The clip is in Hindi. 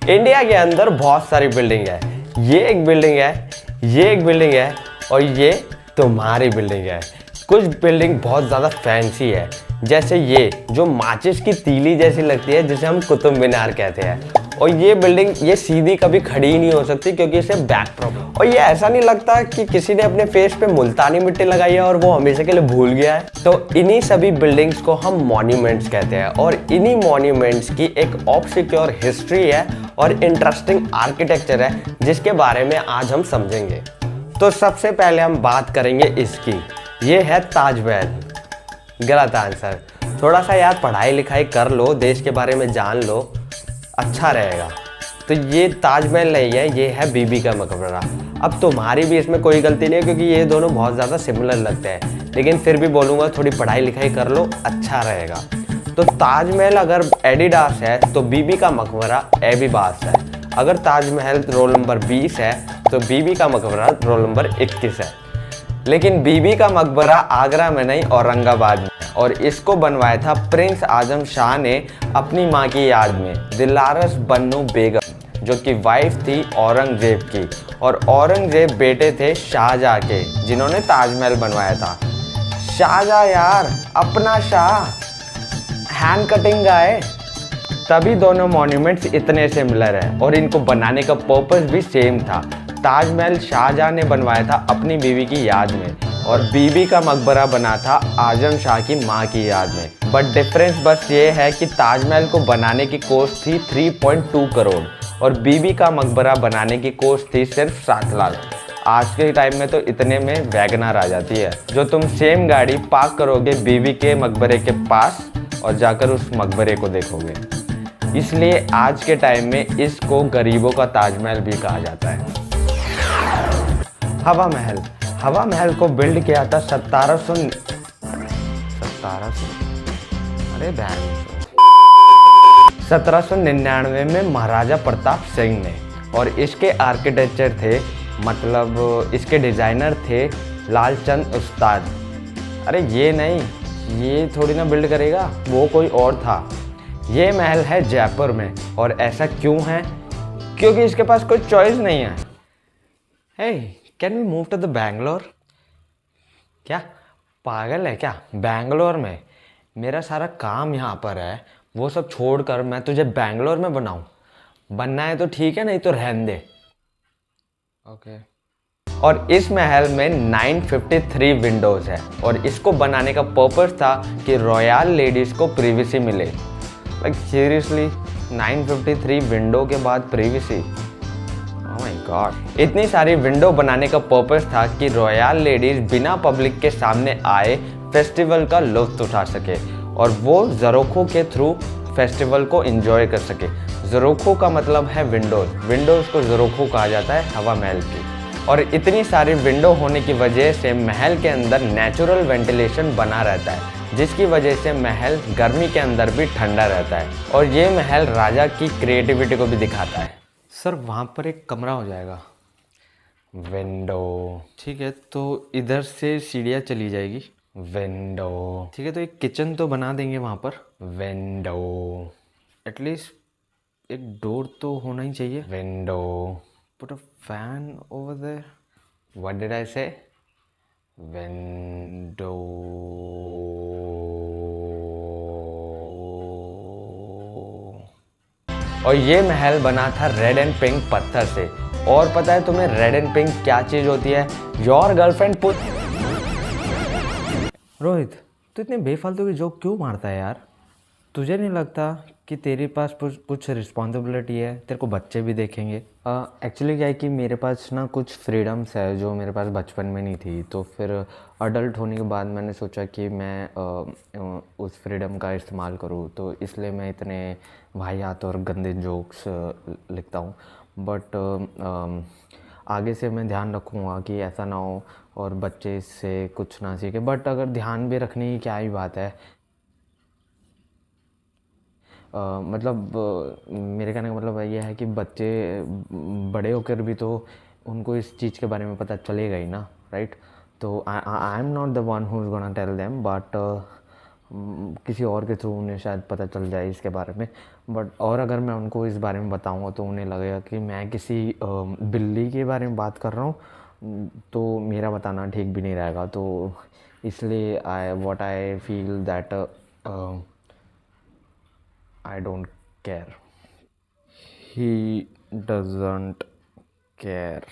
इंडिया के अंदर बहुत सारी बिल्डिंग है। ये एक बिल्डिंग है, ये एक बिल्डिंग है और ये तुम्हारी बिल्डिंग है। कुछ बिल्डिंग बहुत ज़्यादा फैंसी है, जैसे ये जो माचिस की तीली जैसी लगती है, जिसे हम कुतुब मीनार कहते हैं। और ये बिल्डिंग ये सीधी कभी खड़ी ही नहीं हो सकती क्योंकि इसे बैक प्रॉब्लम। और ये ऐसा नहीं लगता कि किसी ने अपने फेस पे मुल्तानी मिट्टी लगाई है और वो हमेशा के लिए भूल गया है। तो इन्हीं सभी बिल्डिंग्स को हम मॉन्यूमेंट्स कहते हैं और इन्हीं मॉन्यूमेंट्स की एक ऑब्सक्योर हिस्ट्री है और इंटरेस्टिंग आर्किटेक्चर है, जिसके बारे में आज हम समझेंगे। तो सबसे पहले हम बात करेंगे इसकी। ये है ताजमहल। गलत आंसर। थोड़ा सा यार पढ़ाई लिखाई कर लो, देश के बारे में जान लो, अच्छा रहेगा। तो ये ताजमहल नहीं है, ये है बीबी का मकबरा। अब तुम्हारी भी इसमें कोई गलती नहीं है क्योंकि ये दोनों बहुत ज़्यादा सिमिलर लगते हैं, लेकिन फिर भी बोलूँगा थोड़ी पढ़ाई लिखाई कर लो, अच्छा रहेगा। तो ताजमहल अगर एडिडास है तो बीबी का मकबरा एबीबास है। अगर ताजमहल रोल नंबर 20 है तो बीबी का मकबरा रोल नंबर 21 है। लेकिन बीबी का मकबरा आगरा में नहीं, औरंगाबाद में, और इसको बनवाया था प्रिंस आजम शाह ने अपनी मां की याद में, दिलारस बन्नू बेगम, जो कि वाइफ थी औरंगजेब की। और औरंगजेब बेटे थे शाहजहां के, जिन्होंने ताजमहल बनवाया था। शाहजहां यार, अपना शाह, हैंड कटिंग गाय। तभी दोनों मॉन्यूमेंट्स इतने सिमिलर हैं और इनको बनाने का पर्पस भी सेम था। ताजमहल शाहजहां ने बनवाया था अपनी बीवी की याद में और बीबी का मकबरा बना था आजम शाह की मां की याद में। बट डिफरेंस बस ये है कि ताजमहल को बनाने की कॉस्ट थी 3.2 करोड़ और बीबी का मकबरा बनाने की कॉस्ट थी सिर्फ 7 लाख। आज के टाइम में तो इतने में वैगनर आ जाती है, जो तुम सेम गाड़ी पार्क करोगे बीबी के मकबरे के पास और जाकर उस मकबरे को देखोगे। इसलिए आज के टाइम में इसको गरीबों का ताजमहल भी कहा जाता है। हवा महल। हवा महल को बिल्ड किया था 1799 में महाराजा प्रताप सिंह ने। और इसके आर्किटेक्चर थे, मतलब इसके डिजाइनर थे लालचंद उस्ताद। अरे ये नहीं, ये थोड़ी ना बिल्ड करेगा, वो कोई और था। ये महल है जयपुर में और ऐसा क्यों है? क्योंकि इसके पास कोई चॉइस नहीं है। Hey, can we move to the Bangalore? क्या पागल है क्या? बैंगलोर में मेरा सारा काम यहाँ पर है, वो सब छोड़कर मैं तुझे बैंगलोर में बनाऊँ? बनना है तो ठीक है, नहीं तो रहने दे। ओके। और इस महल में 953 विंडोज़ है और इसको बनाने का पर्पस था कि रॉयल लेडीज़ को प्रिवेसी मिले। लाइक सीरियसली, 953 विंडो के बाद प्रिवेसी? Oh my God. इतनी सारी विंडो बनाने का पर्पस था कि रॉयल लेडीज बिना पब्लिक के सामने आए फेस्टिवल का लुत्फ उठा सके और वो ज़रोखो के थ्रू फेस्टिवल को एंजॉय कर सके। ज़रोखो का मतलब है विंडोज़, विंडोज़ को ज़रोखो कहा जाता है हवा महल की। और इतनी सारी विंडो होने की वजह से महल के अंदर नेचुरल वेंटिलेशन बना रहता है, जिसकी वजह से महल गर्मी के अंदर भी ठंडा रहता है। और ये महल राजा की क्रिएटिविटी को भी दिखाता है। सर वहाँ पर एक कमरा हो जाएगा। विंडो ठीक है, तो इधर से सीढ़ियाँ चली जाएगी। विंडो ठीक है, तो एक किचन तो बना देंगे वहाँ पर। विंडो एटलीस्ट एक डोर तो होना ही चाहिए। Window put a fan over there. What did I say? Window. और ये महल बना था रेड एंड पिंक पत्थर से। और पता है तुम्हें रेड एंड पिंक क्या चीज़ होती है? Your girlfriend put. रोहित, तू इतने बेफालतू की जोक क्यों मारता है यार? तुझे नहीं लगता कि तेरे पास कुछ रिस्पॉन्सिबिलिटी है? तेरे को बच्चे भी देखेंगे। एक्चुअली क्या है कि मेरे पास ना कुछ फ्रीडम्स है जो मेरे पास बचपन में नहीं थी, तो फिर अडल्ट होने के बाद मैंने सोचा कि मैं उस फ्रीडम का इस्तेमाल करूँ, तो इसलिए मैं इतने वाहियात और गंदे जोक्स लिखता हूँ। बट आगे से मैं ध्यान रखूँगा कि ऐसा ना हो और बच्चे इससे कुछ ना सीखे। बट अगर ध्यान भी रखने की क्या ही बात है, मेरे कहने का मतलब ये है कि बच्चे बड़े होकर भी तो उनको इस चीज़ के बारे में पता चलेगा ही ना, राइट? तो I am not the one who is gonna tell them, but किसी और के थ्रू उन्हें शायद पता चल जाए इसके बारे में। बट और अगर मैं उनको इस बारे में बताऊंगा तो उन्हें लगेगा कि मैं किसी बिल्ली के बारे में बात कर रहा हूँ, तो मेरा बताना ठीक भी नहीं रहेगा। तो इसलिए I feel that I don't care, he doesn't care.